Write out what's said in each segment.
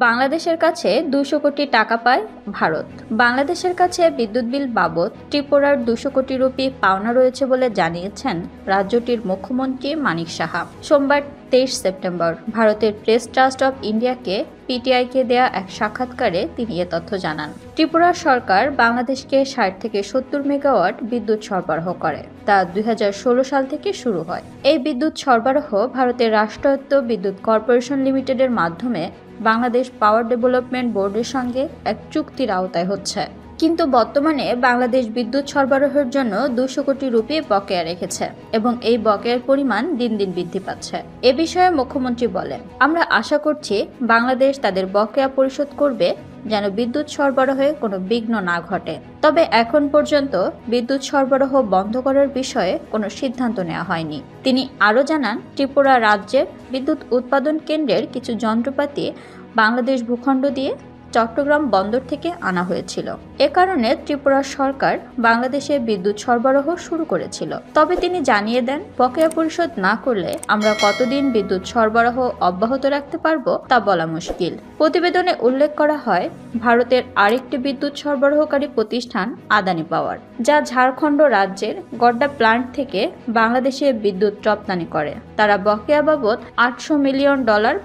বাংলাদেশের কাছে ২০০ কোটি টাকা পায় ভারত। বাংলাদেশের কাছে বিদ্যুৎ বিল বাবদ ত্রিপুরার ২০০ কোটি রুপি পাওনা রয়েছে বলে জানিয়েছেন রাজ্যটির মুখ্যমন্ত্রী মানিক সাহা। সোমবার ২৩ সেপ্টেম্বর ভারতের প্রেস ট্রাস্ট অব ইন্ডিয়াকে পিটিআইকে দেয়া এক সাক্ষাৎকারে তিনি এ তথ্য জানান। ত্রিপুরা সরকার বাংলাদেশকে ৬০ থেকে ৭০ মেগাওয়াট বিদ্যুৎ সরবরাহ করে, তা ২০১৬ সাল থেকে শুরু হয়। এই বিদ্যুৎ সরবরাহ ভারতের রাষ্ট্রায়ত্ত বিদ্যুৎ কর্পোরেশন লিমিটেডের মাধ্যমে বাংলাদেশ পাওয়ার ডেভেলপমেন্ট বোর্ডের সঙ্গে এক চুক্তির আওতায় হচ্ছে। কিন্তু বর্তমানে বাংলাদেশ বিদ্যুৎ সরবরাহের জন্য ২০০ কোটি রুপি বকেয়া রেখেছে এবং এই বকেয়ার পরিমাণ দিন দিন বৃদ্ধি পাচ্ছে। এ বিষয়ে মুখ্যমন্ত্রী বলেন, আমরা আশা করছি বাংলাদেশ তাদের বকেয়া পরিশোধ করবে যেন বিদ্যুৎ সরবরাহে কোনো বিঘ্ন না ঘটে। তবে এখন পর্যন্ত বিদ্যুৎ সরবরাহ বন্ধ করার বিষয়ে কোনো সিদ্ধান্ত নেওয়া হয়নি। তিনি আরও জানান, ত্রিপুরা রাজ্যের বিদ্যুৎ উৎপাদন কেন্দ্রের কিছু যন্ত্রপাতি বাংলাদেশ ভূখণ্ড দিয়ে চট্টগ্রাম বন্দর থেকে আনা হয়েছিল। এ কারণে ত্রিপুরা সরকার বাংলাদেশে বিদ্যুৎ সরবরাহ শুরু করেছিল। তবে তিনি জানিয়ে দেন, বকেয়া পরিশোধ না করলে আমরা কতদিন বিদ্যুৎ সরবরাহ অব্যাহত রাখতে পারব তা বলা মুশকিল। প্রতিবেদনে উল্লেখ করা হয়, ভারতের আরেকটি বিদ্যুৎ সরবরাহকারী প্রতিষ্ঠান আদানি পাওয়ার, যা ঝাড়খণ্ড রাজ্যের গড্ডা প্লান্ট থেকে বাংলাদেশে বিদ্যুৎ রপ্তানি করে, তারা বকেয়া বাবদ $800 মিলিয়ন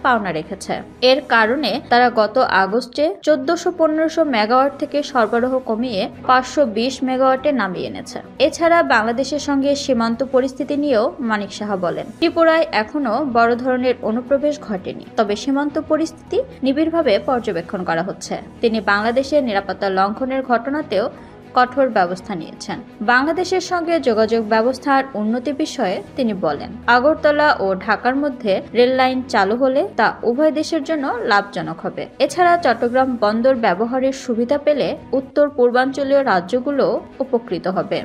পাওনা রেখেছে। এর কারণে তারা গত আগস্টে ১৪০০-১৫০০ মেগাওয়াট থেকে সরবরাহ কমিয়ে ৫২০ মেগাওয়াটে নামিয়ে এনেছে। এছাড়া বাংলাদেশের সঙ্গে সীমান্ত পরিস্থিতি নিয়েও মানিক সাহা বলেন, ত্রিপুরায় এখনো বড় ধরনের অনুপ্রবেশ ঘটেনি, তবে সীমান্ত পরিস্থিতি নিবিড়ভাবে পর্যবেক্ষণ করা হচ্ছে। তিনি বাংলাদেশের নিরাপত্তা লঙ্ঘনের ঘটনাতেও কঠোর ব্যবস্থা নিয়েছেন। বাংলাদেশের সঙ্গে যোগাযোগ ব্যবস্থার উন্নতি বিষয়ে তিনি বলেন, আগরতলা ও ঢাকার মধ্যে রেল লাইন চালু হলে তা উভয় দেশের জন্য লাভজনক হবে। এছাড়া চট্টগ্রাম বন্দর ব্যবহারের সুবিধা পেলে উত্তর পূর্বাঞ্চলীয় রাজ্যগুলোও উপকৃত হবে।